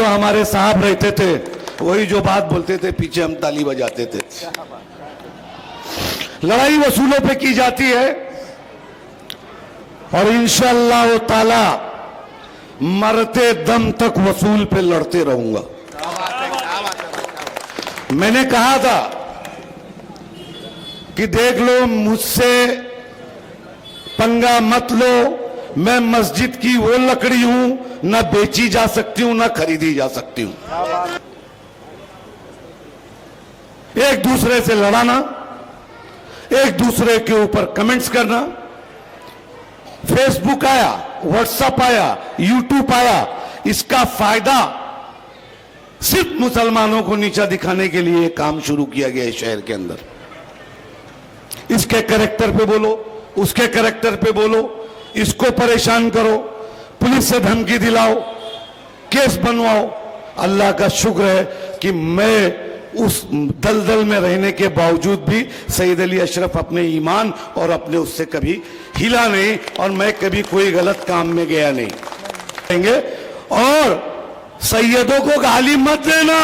तो हमारे साहब रहते थे, वही जो बात बोलते थे पीछे हम ताली बजाते थे। लड़ाई वसूलों पे की जाती है और इंशाअल्लाह ताला मरते दम तक वसूल पे लड़ते रहूंगा। मैंने कहा था कि देख लो, मुझसे पंगा मत लो, मैं मस्जिद की वो लकड़ी हूं, ना बेची जा सकती हूं ना खरीदी जा सकती हूं। एक दूसरे से लड़ाना, एक दूसरे के ऊपर कमेंट्स करना, फेसबुक आया, व्हाट्सएप आया, यूट्यूब आया, इसका फायदा सिर्फ मुसलमानों को नीचा दिखाने के लिए काम शुरू किया गया है शहर के अंदर। इसके कैरेक्टर पे बोलो, उसके कैरेक्टर पे बोलो, इसको परेशान करो, पुलिस से धमकी दिलाओ, केस बनवाओ। अल्लाह का शुक्र है कि मैं उस दलदल में रहने के बावजूद भी सईद अली अशरफ अपने ईमान और अपने उससे कभी हिला नहीं और मैं कभी कोई गलत काम में गया नहीं। और सैयदों को गाली मत देना,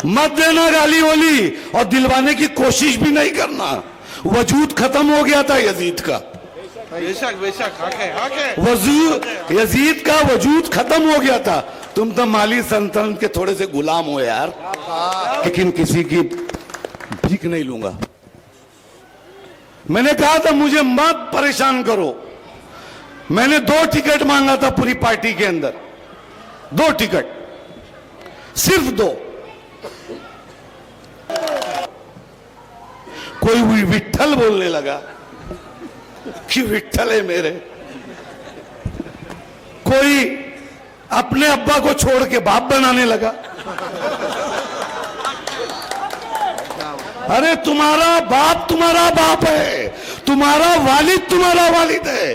मत देना गाली वाली, और दिलवाने की कोशिश भी नहीं करना। वजूद खत्म हो गया था यजीद का, बेशक बेशक यजीद का वजूद खत्म हो गया था। तुम तो माली सल्तनत के थोड़े से गुलाम हो यार, लेकिन किसी की भीख नहीं लूंगा। मैंने कहा था मुझे मत परेशान करो। मैंने 2 टिकट मांगा था पूरी पार्टी के अंदर, 2 टिकट, सिर्फ 2। कोई विट्ठल बोलने लगा कि विट्ठल है मेरे, कोई अपने अब्बा को छोड़ के बाप बनाने लगा। अरे तुम्हारा बाप है, तुम्हारा वालिद तुम्हारा वालिद है,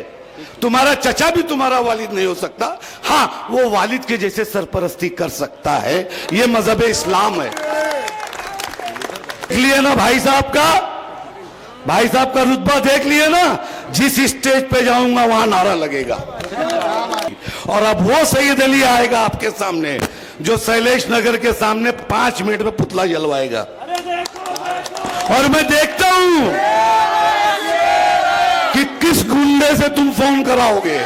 तुम्हारा चचा भी तुम्हारा वालिद नहीं हो सकता। हाँ, वो वालिद के जैसे सरपरस्ती कर सकता है, ये मजहब इस्लाम है। देख लिए ना भाई साहब का रुतबा देख लिए ना, जिस स्टेज पे जाऊंगा वहां नारा लगेगा। और अब वो सैयद अली आएगा आपके सामने जो शैलेश नगर के सामने 5 मिनट में पुतला जलवाएगा। और मैं देखता हूं कि किस गुंडे से तुम फोन कराओगे,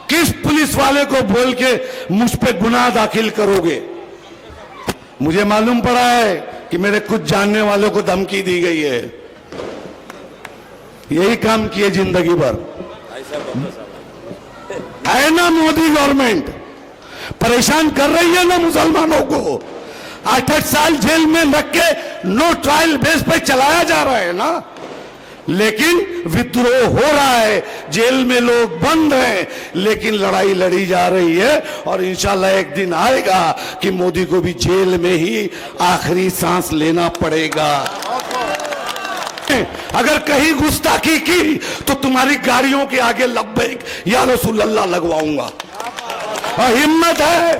किस पुलिस वाले को बोल के मुझ पे गुनाह दाखिल करोगे। मुझे मालूम पड़ा है कि मेरे कुछ जानने वालों को धमकी दी गई है, यही काम किए जिंदगी भर। है ना मोदी गवर्नमेंट परेशान कर रही है ना मुसलमानों को, 8-8 साल जेल में रख के नो ट्रायल बेस पे चलाया जा रहा है ना, लेकिन विद्रोह हो रहा है, जेल में लोग बंद हैं, लेकिन लड़ाई लड़ी जा रही है। और इंशाल्लाह एक दिन आएगा कि मोदी को भी जेल में ही आखिरी सांस लेना पड़ेगा। अगर कहीं गुस्ताखी की तो तुम्हारी गाड़ियों के आगे लब्बैक या रसूल अल्लाह लगवाऊंगा। और हिम्मत है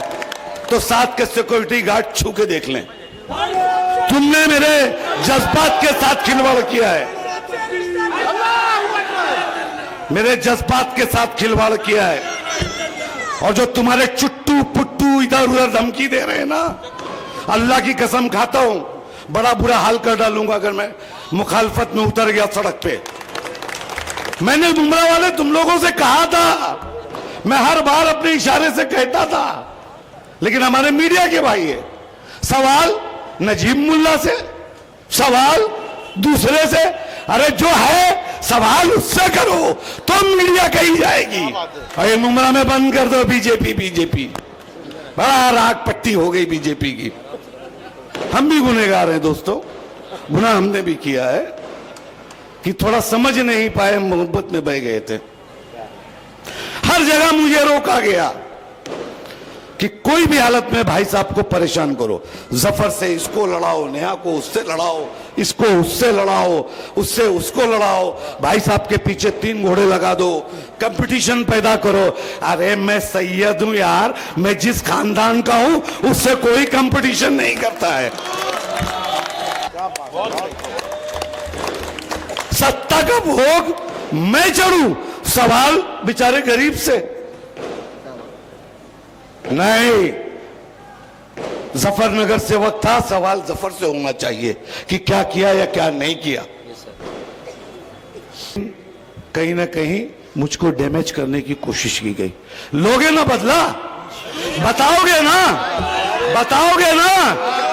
तो साथ के सिक्योरिटी गार्ड छू के देख लें। तुमने मेरे जज्बात के साथ खिलवाड़ किया है, मेरे जज्बात के साथ खिलवाड़ किया है। और जो तुम्हारे चुट्टू पुट्टू इधर उधर धमकी दे रहे हैं ना, अल्लाह की कसम खाता हूं बड़ा बुरा हाल कर डालूंगा अगर मैं मुखालफत में उतर गया सड़क पे। मैंने मुमरा वाले तुम लोगों से कहा था, मैं हर बार अपने इशारे से कहता था, लेकिन हमारे मीडिया के भाई है, सवाल नजीब मुल्ला से, सवाल दूसरे से, अरे जो है सवाल उससे करो तो मीडिया कही जाएगी। अरे मुमरा में बंद कर दो बीजेपी, बड़ा राग पट्टी हो गई बीजेपी की। हम भी गुनहगार हैं दोस्तों, गुनाह हमने भी किया है कि थोड़ा समझ नहीं पाए, मोहब्बत में बह गए थे। हर जगह मुझे रोका गया कि कोई भी हालत में भाई साहब को परेशान करो, जफर से इसको लड़ाओ, नेहा को उससे लड़ाओ, इसको उससे लड़ाओ, उससे उसको लड़ाओ, भाई साहब के पीछे 3 घोड़े लगा दो, कंपटीशन पैदा करो। अरे मैं सैयद हूं यार, मैं जिस खानदान का हूं उससे कोई कंपटीशन नहीं करता है। सत्ता का भोग मैं चढ़ूं, सवाल बेचारे गरीब से। नहीं, जफरनगर से वक्त था, सवाल जफर से होना चाहिए कि क्या किया या क्या नहीं किया। कहीं ना कहीं मुझको डैमेज करने की कोशिश की गई। लोगे ना बदला? बताओगे ना? बताओगे ना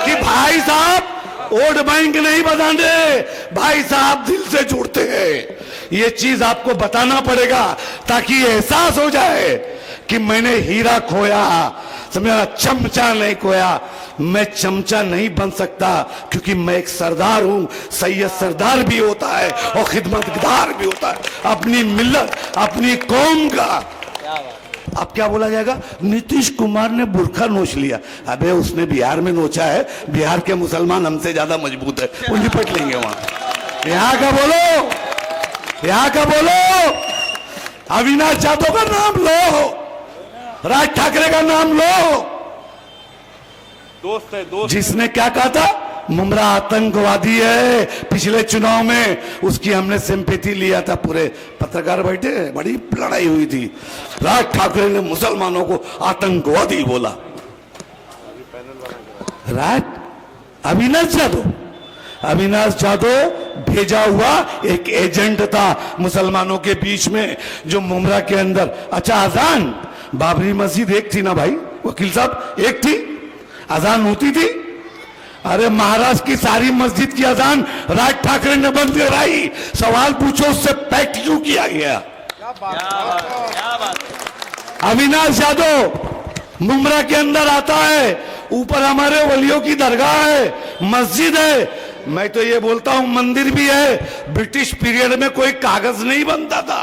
कि भाई साहब वोट बैंक नहीं बदलते, भाई साहब दिल से जुड़ते हैं। ये चीज आपको बताना पड़ेगा ताकि एहसास हो जाए कि मैंने हीरा खोया, समझा, चमचा नहीं खोया। मैं चमचा नहीं बन सकता क्योंकि मैं एक सरदार हूं। सैयद सरदार भी होता है और खिदमतगार भी होता है अपनी मिल्लत, अपनी कौम का। अब क्या बोला जाएगा? नीतीश कुमार ने बुरखा नोच लिया। अबे उसने बिहार में नोचा है, बिहार के मुसलमान हमसे ज्यादा मजबूत है, वो निपट लेंगे वहां। यहां का बोलो, यहां का बोलो। अविनाश यादव का नाम लो, राज ठाकरे का नाम लो। दोस्त है, दोस्त। जिसने क्या कहा था? मुमरा आतंकवादी है। पिछले चुनाव में उसकी हमने सिंपैथी लिया था, पूरे पत्रकार बैठे, बड़ी लड़ाई हुई थी। राज ठाकरे ने मुसलमानों को आतंकवादी बोला। राज अविनाश यादव, अविनाश यादव भेजा हुआ एक एजेंट था मुसलमानों के बीच में, जो मुमरा के अंदर। अच्छा, अजान बाबरी मस्जिद एक थी ना भाई वकील साहब? एक थी, अजान होती थी। अरे महाराष्ट्र की सारी मस्जिद की अजान राज ठाकरे ने बंद कराई। सवाल पूछो उससे पैक्ट क्यों किया गया? अविनाश यादव मुमरा के अंदर आता है, ऊपर हमारे वलियों की दरगाह है, मस्जिद है। मैं तो ये बोलता हूं मंदिर भी है। ब्रिटिश पीरियड में कोई कागज नहीं बनता था,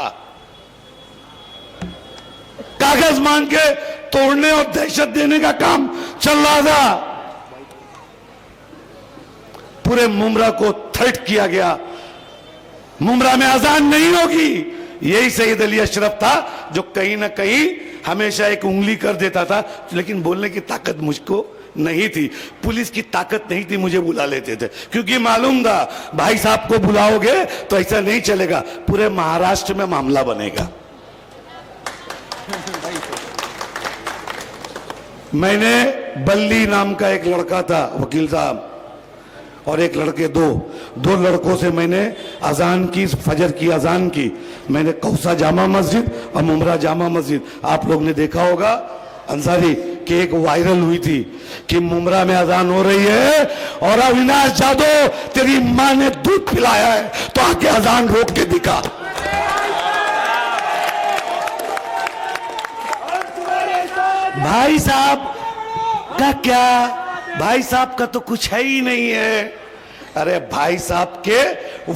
कागज मांग के तोड़ने और दहशत देने का काम चल रहा था। पूरे मुमरा को थ्रेट किया गया, मुमरा में अजान नहीं होगी। यही सईद अली अशरफ था जो कहीं ना कहीं हमेशा एक उंगली कर देता था, लेकिन बोलने की ताकत मुझको नहीं थी, पुलिस की ताकत नहीं थी, मुझे बुला लेते थे क्योंकि मालूम था भाई साहब को बुलाओगे तो ऐसा नहीं चलेगा, पूरे महाराष्ट्र में मामला बनेगा। मैंने बल्ली नाम का एक लड़का था वकील साहब, और एक लड़के, दो लड़कों से मैंने अजान की, फजर की अजान की। मैंने कौसा जामा मस्जिद और मुमरा जामा मस्जिद, आप लोग ने देखा होगा अंसारी कि एक वायरल हुई थी कि मुमरा में अजान हो रही है और अविनाश यादव तेरी मां ने दूध पिलाया है तो आके अजान रोक के दिखा। भाई साहब का क्या, भाई साहब का तो कुछ है ही नहीं है। अरे भाई साहब के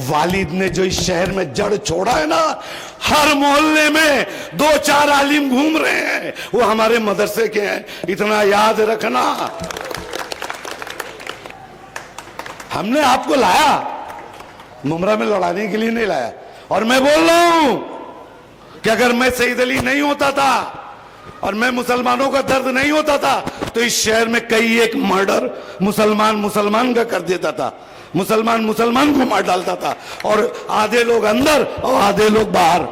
वालिद ने जो इस शहर में जड़ छोड़ा है ना, हर मोहल्ले में 2-4 आलिम घूम रहे हैं, वो हमारे मदरसे के हैं, इतना याद रखना। हमने आपको लाया, मुमरा में लड़ाने के लिए नहीं लाया। और मैं बोल रहा हूं कि अगर मैं सईद अली नहीं होता था और मैं मुसलमानों का दर्द नहीं होता था तो इस शहर में कई एक मर्डर मुसलमान का कर देता था, मुसलमान को मार डालता था, और आधे लोग अंदर और आधे लोग बाहर।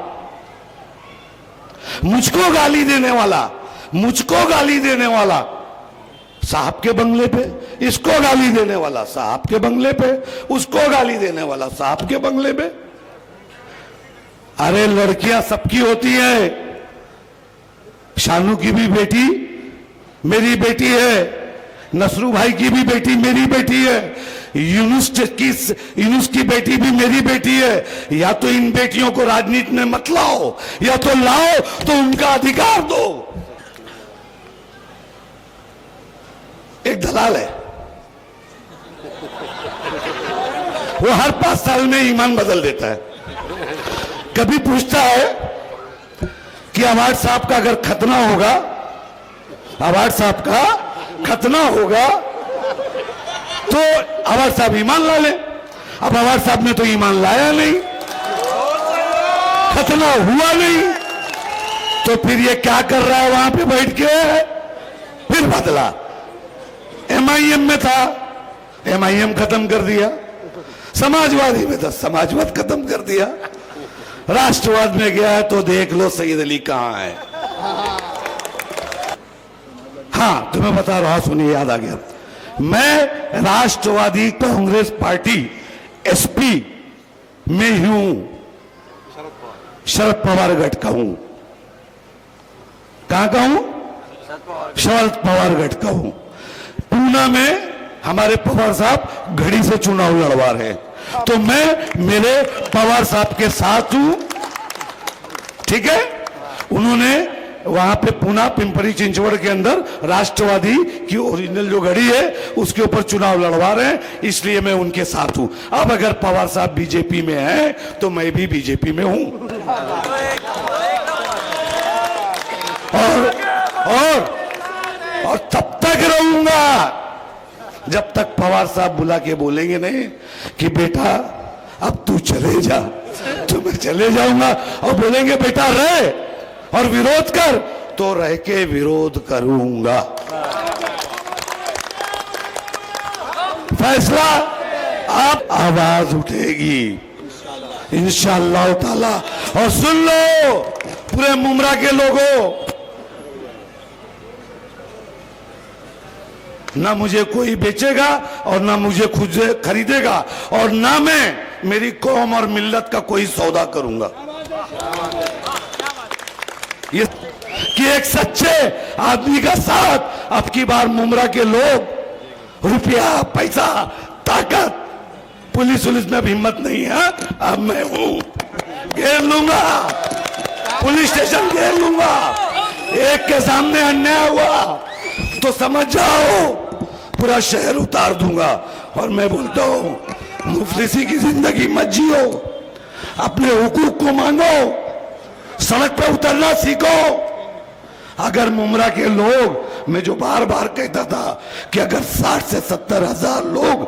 मुझको गाली देने वाला साहब के बंगले पे, इसको गाली देने वाला साहब के बंगले पे, उसको गाली देने वाला साहब के बंगले पे। अरे लड़कियां सबकी होती है, शानू की भी बेटी मेरी बेटी है, नसरू भाई की भी बेटी मेरी बेटी है, यूनुस की बेटी भी मेरी बेटी है। या तो इन बेटियों को राजनीति में मत लाओ, या तो लाओ तो उनका अधिकार दो। एक दलाल है, वो हर 5 साल में ईमान बदल देता है। कभी पूछता है कि अवार्ड साहब का अगर खतना होगा, अवार्ड साहब का खतना होगा तो अवार्ड साहब ईमान ला ले। अब अवार्ड साहब ने तो ईमान लाया नहीं, खतना हुआ नहीं, तो फिर ये क्या कर रहा है वहां पे बैठ के? फिर बदला। MIM में था, MIM खत्म कर दिया, समाजवादी में था, समाजवाद खत्म कर दिया, राष्ट्रवाद में गया है तो देख लो सईद अली कहां है। हाँ, तुम्हें बता रहा, सुनिए, याद आ गया। मैं राष्ट्रवादी कांग्रेस पार्टी एसपी में ही हूं, शरद पवार गढ़ का हूं। कहां का हूं? शरद पवार गढ़ का हूं। पूना में हमारे पवार साहब घड़ी से चुनाव लड़वा रहे हैं, तो मैं मेरे पवार साहब के साथ हूं। ठीक है, उन्होंने वहां पे पूना पिंपरी चिंचवड़ के अंदर राष्ट्रवादी की ओरिजिनल जो घड़ी है उसके ऊपर चुनाव लड़वा रहे हैं, इसलिए मैं उनके साथ हूं। अब अगर पवार साहब बीजेपी में हैं तो मैं भी बीजेपी में हूं। और तब तक रहूंगा जब तक पवार साहब बुला के बोलेंगे नहीं कि बेटा अब तू चले जा, तो मैं चले जाऊंगा। और बोलेंगे बेटा रहे और विरोध कर, तो रह के विरोध करूंगा। फैसला आप आवाज उठेगी इंशाअल्लाह ताला। और सुन लो पूरे मुमरा के लोगों, ना मुझे कोई बेचेगा और ना मुझे खुद खरीदेगा, और ना मैं मेरी कौम और मिल्लत का कोई सौदा करूंगा। ये कि एक सच्चे आदमी का साथ अब की बार मुमरा के लोग रुपया, पैसा, ताकत, पुलिस में भी हिम्मत नहीं है। अब मैं हूं, घेर लूंगा, पुलिस स्टेशन घेर लूंगा। एक के सामने अन्याय हुआ तो समझ जाओ पूरा शहर उतार दूंगा। और मैं बोलता हूं मुफलिसी की जिंदगी मत जियो, अपने हुकूक को मांगो, सड़क पर उतरना सीखो। अगर मुमरा के लोग, मैं जो बार बार कहता था कि अगर 60 से 70 हजार लोग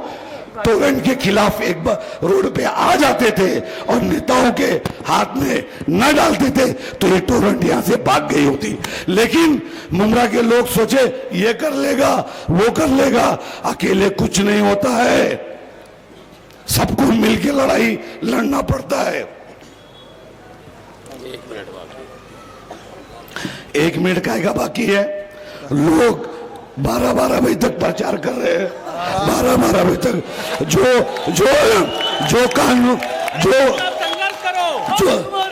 टोरेंट के खिलाफ एक बार रोड पे आ जाते थे और नेताओं के हाथ में न डालते थे तो ये टोरेंट यहां से भाग गई होती। लेकिन मुमरा के लोग सोचे ये कर लेगा, वो कर लेगा, अकेले कुछ नहीं होता है, सबको मिलकर लड़ाई लड़ना पड़ता है। 1 मिनट का बाकी है। लोग 12-12 बजे तक प्रचार कर रहे हैं, 12-12 बजे तक। जो कानून जो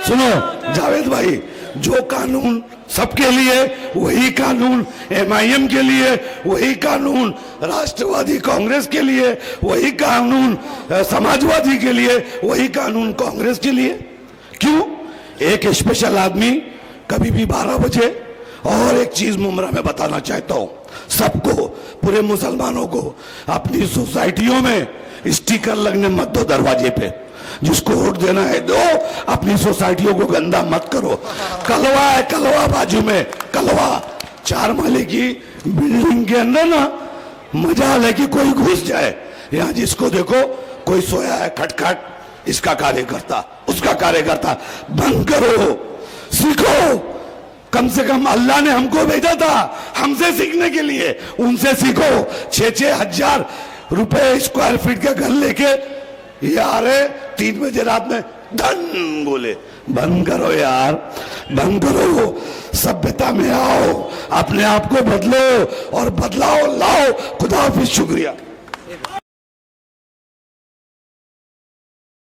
सुनो जावेद भाई, जो कानून सबके लिए वही कानून, MIM के लिए वही कानून, राष्ट्रवादी कांग्रेस के लिए वही कानून, समाजवादी के लिए वही कानून, कांग्रेस के लिए क्यों? एक स्पेशल आदमी कभी भी 12 बजे। और एक चीज मुमरा में बताना चाहता हूं सबको, पूरे मुसलमानों को, अपनी सोसाइटियों में स्टिकर लगने मत दो दरवाजे पे। जिसको वोट देना है दो, अपनी सोसाइटियों को गंदा मत करो। कलवा है, कलवा बाजू में, कलवा 4 माले की बिल्डिंग के अंदर ना मजाल है कि कोई घुस जाए। यहाँ जिसको देखो कोई सोया है, खटखट, इसका कार्यकर्ता, उसका कार्यकर्ता। बंद करो, सीखो। कम से कम अल्लाह ने हमको भेजा था हमसे सीखने के लिए, उनसे सीखो। 6-6 हजार रुपए स्क्वायर फीट का घर लेके ये आ रहे 3 बजे रात में धन बोले। बंद करो यार, बंद करो, सभ्यता में आओ, अपने आप को बदलो और बदलाव लाओ। खुदा हाफिज, शुक्रिया।